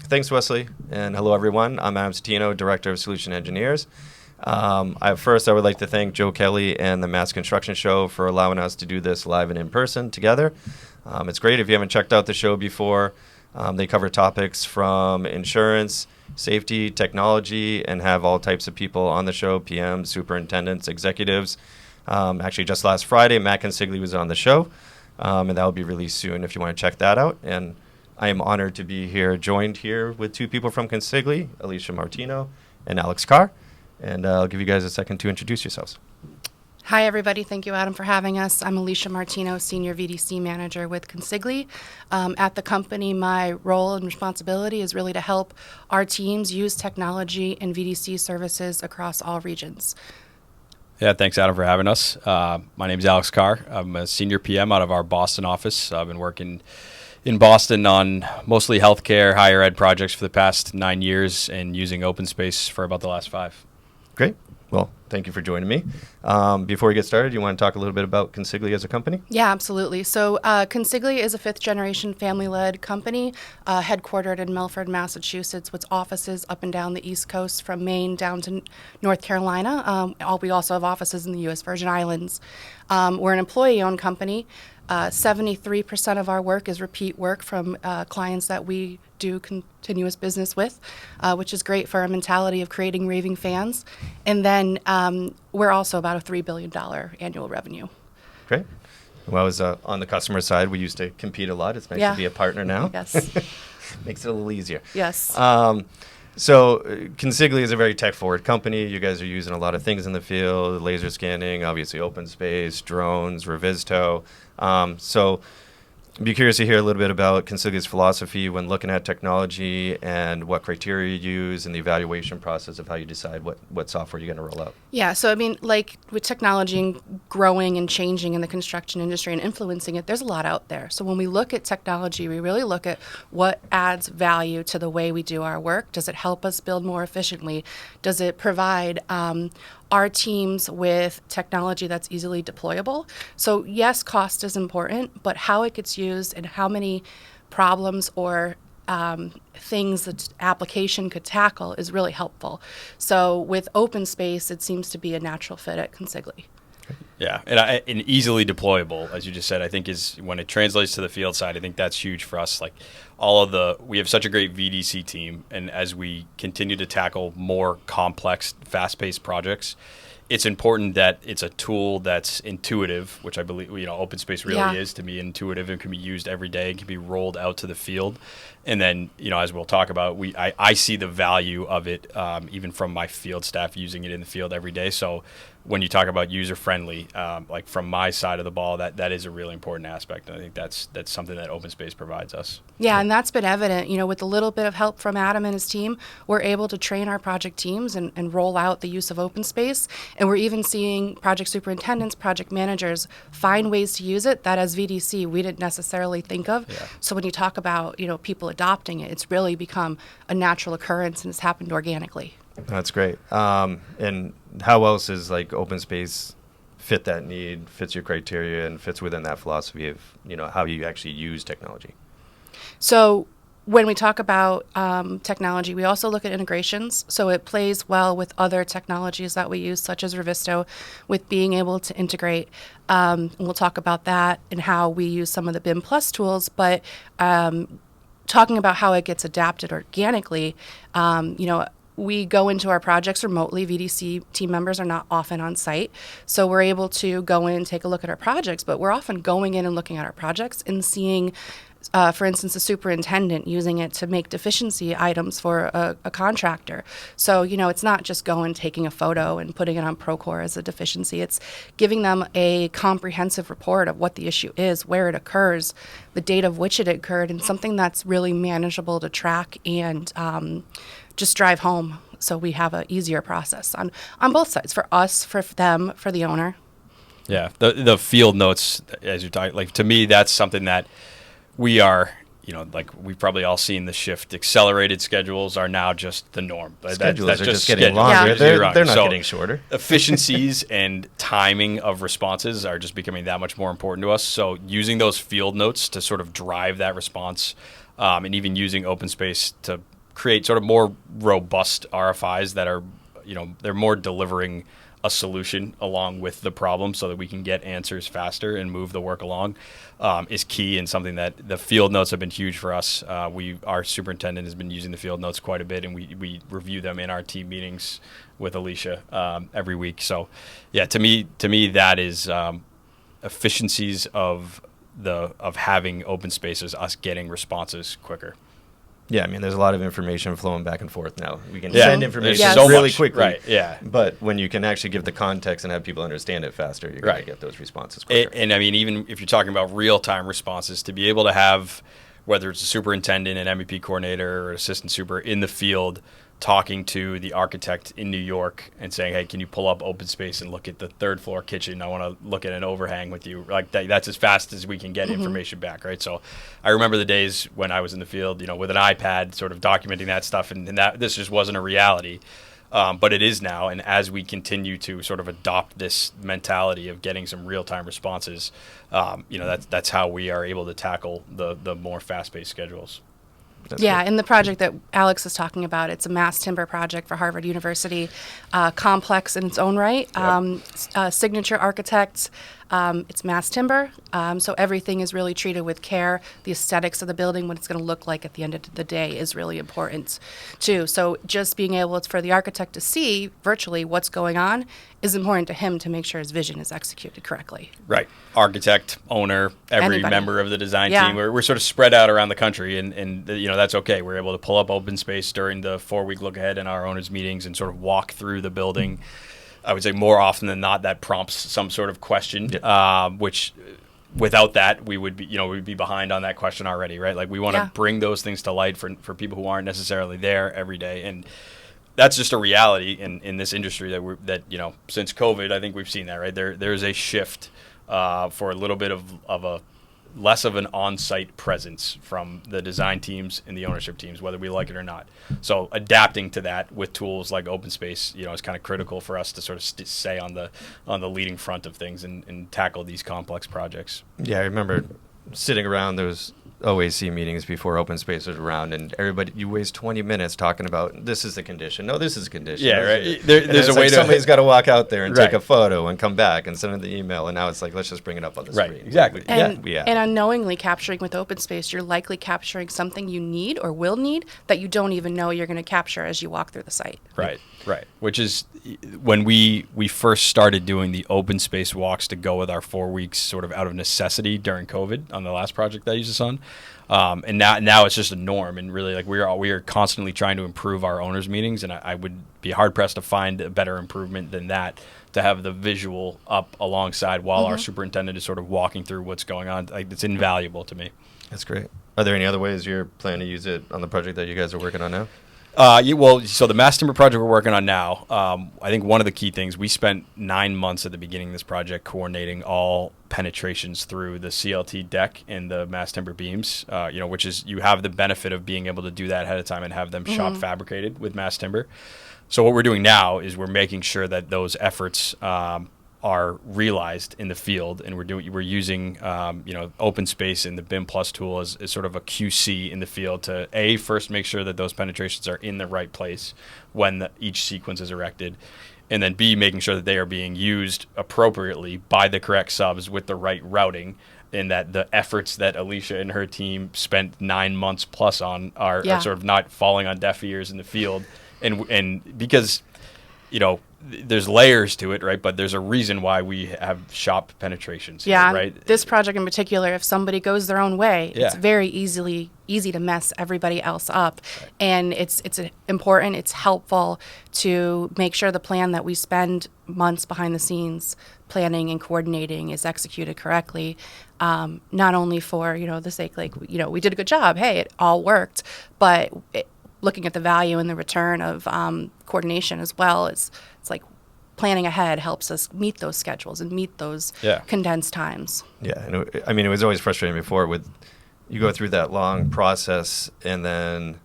Thanks, Wesley, and hello, everyone. I'm Martino, Director of Solution Engineers. First, I would like to thank Joe Kelly and the Mass Construction Show for allowing us to do this live and in person together. It's great if you haven't checked out the show before. They cover topics from insurance, safety, technology, and have all types of people on the show, PMs, superintendents, executives. Actually, just last Friday, Matt Consigli was on the show, and that will be released soon if you want to check that out. And I am honored to be joined here with two people from Consigli, Alicia Martino and Alex Carr. And I'll give you guys a second to introduce yourselves. Hi, everybody. Thank you, Adam, for having us. I'm Alicia Martino, Senior VDC Manager with Consigli. At the company, my role and responsibility is really to help our teams use technology and VDC services across all regions. Yeah, thanks, Adam, for having us. My name is Alex Carr. I'm a Senior PM out of our Boston office. I've been working in Boston on mostly healthcare, higher ed projects for the past 9 years and using OpenSpace for about the last 5. Great. Well, thank you for joining me. Before we get started, you want to talk a little bit about Consigli as a company? Yeah, absolutely. So Consigli is a fifth-generation family-led company headquartered in Milford, Massachusetts, with offices up and down the East Coast from Maine down to North Carolina. We also have offices in the U.S. Virgin Islands. We're an employee-owned company. 73% of our work is repeat work from clients that we do continuous business with, which is great for our mentality of creating raving fans. And then we're also about a $3 billion annual revenue. Great. Well, I was on the customer side. We used to compete a lot. It's nice to be a partner now. Yes. Makes it a little easier. Yes. So Consigli is a very tech-forward company. You guys are using a lot of things in the field, laser scanning, obviously OpenSpace, drones, Revizto. So I'd be curious to hear a little bit about Consigli's philosophy when looking at technology and what criteria you use and the evaluation process of how you decide what software you're going to roll out. Yeah, so I mean, like with technology growing and changing in the construction industry and influencing it, there's a lot out there. So when we look at technology, we really look at what adds value to the way we do our work. Does it help us build more efficiently? Does it provide our teams with technology that's easily deployable? So yes, cost is important, but how it gets used and how many problems or things that application could tackle is really helpful. So with OpenSpace, it seems to be a natural fit at Consigli. Yeah, and easily deployable, as you just said, I think is when it translates to the field side, I think that's huge for us. Like we have such a great VDC team, and as we continue to tackle more complex, fast-paced projects, it's important that it's a tool that's intuitive, which I believe, OpenSpace really is to me intuitive and can be used every day and can be rolled out to the field. And then, as we'll talk about, I see the value of it, even from my field staff using it in the field every day. So when you talk about user-friendly, like from my side of the ball, that is a really important aspect. And I think that's something that OpenSpace provides us. Yeah, and that's been evident. With a little bit of help from Adam and his team, we're able to train our project teams and roll out the use of OpenSpace. And we're even seeing project superintendents, project managers find ways to use it that as VDC we didn't necessarily think of. Yeah. So when you talk about people adopting it, it's really become a natural occurrence and it's happened organically. That's great. And how else is like OpenSpace fit that need, fits your criteria, and fits within that philosophy of how you actually use technology? So when we talk about technology, we also look at integrations. So it plays well with other technologies that we use, such as Revizto, with being able to integrate. And we'll talk about that and how we use some of the BIM Plus tools. But talking about how it gets adapted organically, we go into our projects remotely. VDC team members are not often on site. So we're able to go in and take a look at our projects, but we're often going in and looking at our projects and seeing, for instance, a superintendent using it to make deficiency items for a contractor. So, it's not just going, taking a photo and putting it on Procore as a deficiency. It's giving them a comprehensive report of what the issue is, where it occurs, the date of which it occurred, and something that's really manageable to track and just drive home, so we have an easier process on both sides, for us, for them, for the owner. Yeah, the field notes, as you're talking, like to me, that's something that we are like we've probably all seen the shift. Accelerated schedules are now just the norm. Schedules are just getting schedule. longer. Yeah. They're not So getting shorter. efficiencies and timing of responses are just becoming that much more important to us. So using those field notes to sort of drive that response, and even using OpenSpace to create sort of more robust RFIs that are, they're more delivering a solution along with the problem so that we can get answers faster and move the work along, is key, and something that the field notes have been huge for us. Our superintendent has been using the field notes quite a bit, and we review them in our team meetings with Alicia every week. So yeah, to me that is efficiencies of having open spaces, us getting responses quicker. Yeah, I mean, there's a lot of information flowing back and forth now. We can Yeah. send information Yes. so really much, quickly. right, yeah. But when you can actually give the context and have people understand it faster, you're going Right. to get those responses quicker. And I mean, even if you're talking about real-time responses, to be able to have, whether it's a superintendent, an MEP coordinator, or assistant super in the field talking to the architect in New York and saying, hey, can you pull up open space and look at the third floor kitchen? I want to look at an overhang with you. Like that's as fast as we can get information back, right? So I remember the days when I was in the field, with an iPad sort of documenting that stuff, and that this just wasn't a reality. But it is now, and as we continue to sort of adopt this mentality of getting some real-time responses, that's how we are able to tackle the more fast-paced schedules. That's Yeah, good. and the project that Alex is talking about, it's a mass timber project for Harvard University, complex in its own right, signature architects. It's mass timber, so everything is really treated with care. The aesthetics of the building, what it's going to look like at the end of the day, is really important too. So just being able for the architect to see virtually what's going on is important to him to make sure his vision is executed correctly. Right. Architect, owner, every Anybody. member of the design Yeah. team. We're sort of spread out around the country, and that's okay. We're able to pull up open space during the 4-week look ahead in our owners' meetings and sort of walk through the building. I would say more often than not that prompts some sort of question, which without that we would be behind on that question already, right? Like we want to bring those things to light for people who aren't necessarily there every day, and that's just a reality in this industry that since COVID, I think we've seen that, right? There's a shift for a little bit of a less of an on-site presence from the design teams and the ownership teams, whether we like it or not. So adapting to that with tools like OpenSpace, is kind of critical for us to sort of stay on the leading front of things and tackle these complex projects. Yeah, I remember sitting around those OAC meetings before OpenSpace was around, and you waste 20 minutes talking about this is the condition. No, this is a condition. Yeah, This right. is it. There's And a way like to somebody's got to walk out there and take Right. a photo and come back and send them the email, and now it's like let's just bring it up on the Right, screen. exactly. And, Yeah. and unknowingly capturing with OpenSpace, you're likely capturing something you need or will need that you don't even know you're going to capture as you walk through the site. Right. Which is when we first started doing the open space walks to go with our 4 weeks sort of out of necessity during COVID on the last project that I used this on. And now it's just a norm, and really like we are constantly trying to improve our owners meetings, and I would be hard pressed to find a better improvement than that, to have the visual up alongside while our superintendent is sort of walking through what's going on. Like it's invaluable to me. That's great. Are there any other ways you're planning to use it on the project that you guys are working on now? So the mass timber project we're working on now, I think one of the key things, we spent 9 months at the beginning of this project coordinating all penetrations through the CLT deck and the mass timber beams, which is you have the benefit of being able to do that ahead of time and have them shop fabricated with mass timber. So what we're doing now is we're making sure that those efforts are realized in the field, and we're using OpenSpace and the BIM Plus tool as sort of a QC in the field to first make sure that those penetrations are in the right place when each sequence is erected, and then B, making sure that they are being used appropriately by the correct subs with the right routing, and that the efforts that Alicia and her team spent 9 months plus on are sort of not falling on deaf ears in the field, and because there's layers to it, right? But there's a reason why we have shop penetrations. Yeah, here, right. This project in particular, if somebody goes their own way, Yeah. it's very easy to mess everybody else up. Right. And it's important, it's helpful to make sure the plan that we spend months behind the scenes planning and coordinating is executed correctly. Not only for, the sake, we did a good job, hey, it all worked, but looking at the value and the return of coordination as well, it's like planning ahead helps us meet those schedules and meet those condensed times. Yeah, and it was always frustrating before with you go through that long process and then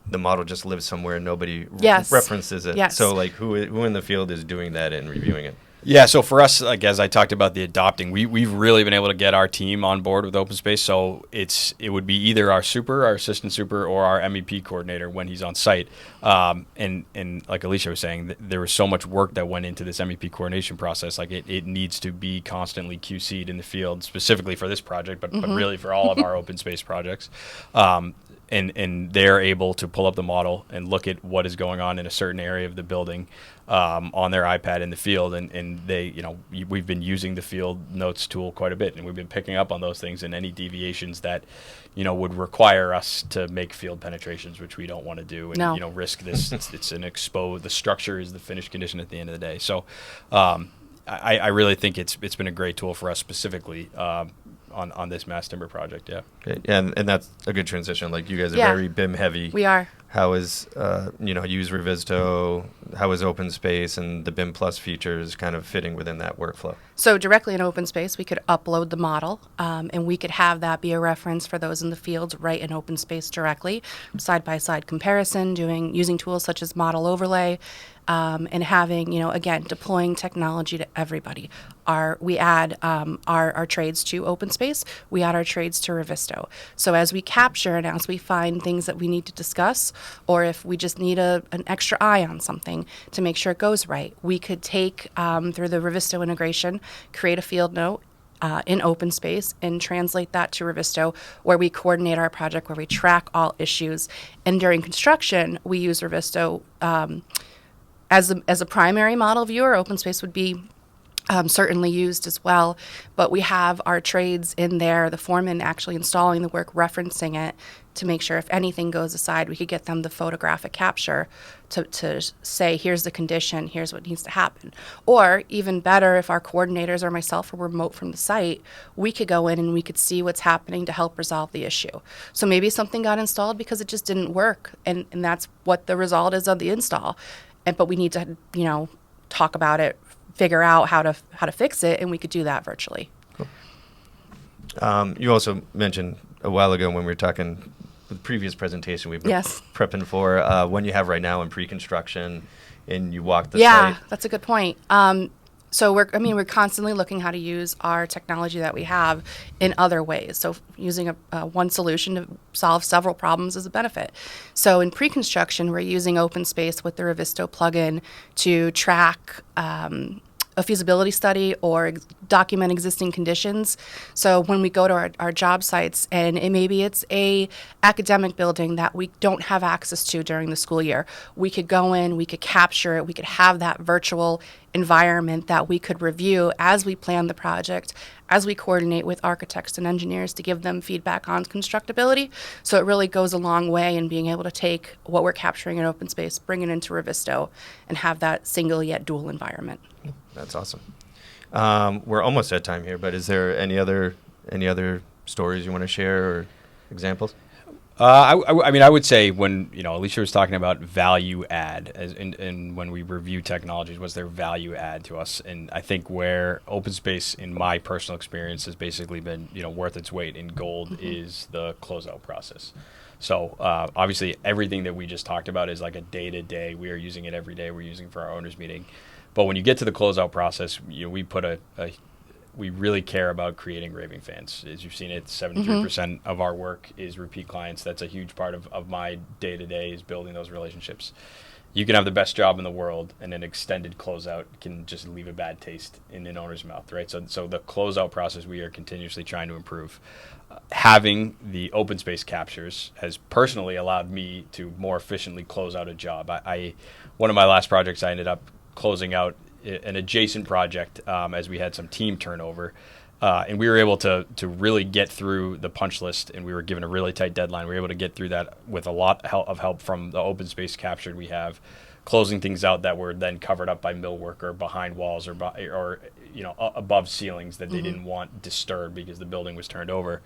the model just lives somewhere and nobody Yes. references it. Yes. So like who in the field is doing that and reviewing it? Yeah, so for us, like as I talked about the adopting, we've really been able to get our team on board with OpenSpace. So it would be either our assistant super, or our MEP coordinator when he's on site. And like Alicia was saying, there was so much work that went into this MEP coordination process. Like it needs to be constantly QC'd in the field, specifically for this project, but really for all of our OpenSpace projects. And they're able to pull up the model and look at what is going on in a certain area of the building on their iPad in the field, and they, we've been using the Field Notes tool quite a bit, and we've been picking up on those things and any deviations that, would require us to make field penetrations, which we don't want to do, and No. risk this. It's an exposed. The structure is the finished condition at the end of the day. So, I really think it's been a great tool for us specifically. On this mass timber project, yeah. Okay. And that's a good transition. Like you guys are Yeah. very BIM heavy. We are. How is use Revizto? How is OpenSpace and the BIM Plus features kind of fitting within that workflow? So directly in OpenSpace, we could upload the model, and we could have that be a reference for those in the field right in OpenSpace directly, side-by-side comparison, using tools such as model overlay, and having, again, deploying technology to everybody. We add our trades to OpenSpace. We add our trades to Revizto. So as we capture and as we find things that we need to discuss, or if we just need an extra eye on something to make sure it goes right, we could take through the Revizto integration, create a field note in OpenSpace and translate that to Revizto, where we coordinate our project, where we track all issues. And during construction, we use Revizto as a primary model viewer. OpenSpace would be certainly used as well, but we have our trades in there, the foreman actually installing the work, referencing it to make sure if anything goes aside, we could get them the photographic capture to say, here's the condition, here's what needs to happen. Or even better, if our coordinators or myself are remote from the site, we could go in and we could see what's happening to help resolve the issue. So maybe something got installed because it just didn't work, and that's what the result is of the install. But we need to, talk about it, figure out how to fix it, and we could do that virtually. Cool. You also mentioned a while ago when we were talking the previous presentation we've been Yes. prepping for one you have right now in pre-construction, and you walk the Yeah, site. that's a good point. So we're constantly looking how to use our technology that we have in other ways. So using one solution to solve several problems is a benefit. So in pre-construction, we're using OpenSpace with the Revizto plugin to track a feasibility study or document existing conditions. So when we go to our job sites, and maybe it's a academic building that we don't have access to during the school year, we could go in, we could capture it, we could have that virtual environment that we could review as we plan the project, as we coordinate with architects and engineers to give them feedback on constructability. So it really goes a long way in being able to take what we're capturing in OpenSpace, bring it into Revizto, and have that single yet dual environment. That's awesome. We're almost at time here, but is there any other stories you want to share or examples? I would say when Alicia was talking about value add, and when we review technologies, what's their value add to us? And I think where OpenSpace, in my personal experience, has basically been worth its weight in gold is the closeout process. So obviously everything that we just talked about is like a day-to-day. We are using it every day. We're using it for our owners meeting. But when you get to the closeout process, we put we really care about creating raving fans. As you've seen it, 73% of our work is repeat clients. That's a huge part of my day-to-day, is building those relationships. You can have the best job in the world, and an extended closeout can just leave a bad taste in an owner's mouth, right? So the closeout process we are continuously trying to improve. Having the OpenSpace captures has personally allowed me to more efficiently close out a job. One of my last projects, I ended up closing out an adjacent project as we had some team turnover, and we were able to really get through the punch list, and we were given a really tight deadline. We were able to get through that with a lot of help from the OpenSpace captured we have, closing things out that were then covered up by millwork or behind walls or above ceilings that they didn't want disturbed because the building was turned over.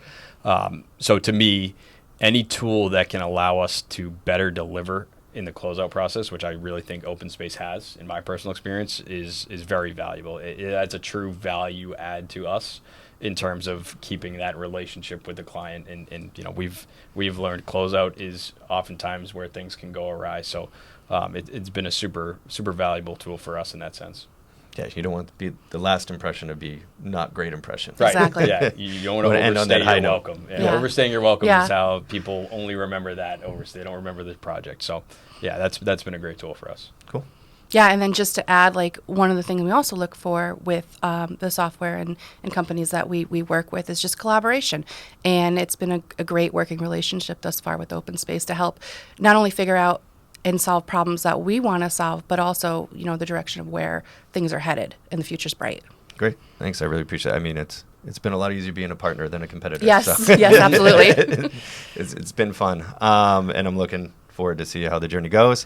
So to me, any tool that can allow us to better deliver in the closeout process, which I really think OpenSpace has, in my personal experience, is very valuable. That's a true value add to us, in terms of keeping that relationship with the client. And you know, we've learned Closeout is oftentimes where things can go awry. So it's been a super valuable tool for us in that sense. Yeah, you don't want the last impression to be not great impression. Right. Exactly. Yeah, you don't want You to wanna end on overstay that high your note. welcome. And Yeah. overstaying your welcome Yeah. is how people only remember that overstay. They don't remember the project. So yeah, that's been a great tool for us. Cool. Yeah, and then just to add, like, one of the things we also look for with the software and companies that we work with is just collaboration. And it's been a great working relationship thus far with OpenSpace to help not only figure out and solve problems that we want to solve, but also, you know, the direction of where things are headed, and the future's bright. Great. Thanks. I really appreciate it. I mean, it's been a lot easier being a partner than a competitor. Yes, so. yes, absolutely. It's been fun. And I'm looking forward to see how the journey goes.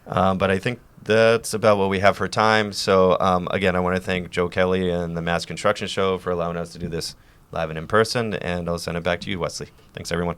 But I think that's about what we have for time. So, again, I want to thank Joe Kelly and the Mass Construction Show for allowing us to do this live and in person. And I'll send it back to you, Wesley. Thanks, everyone.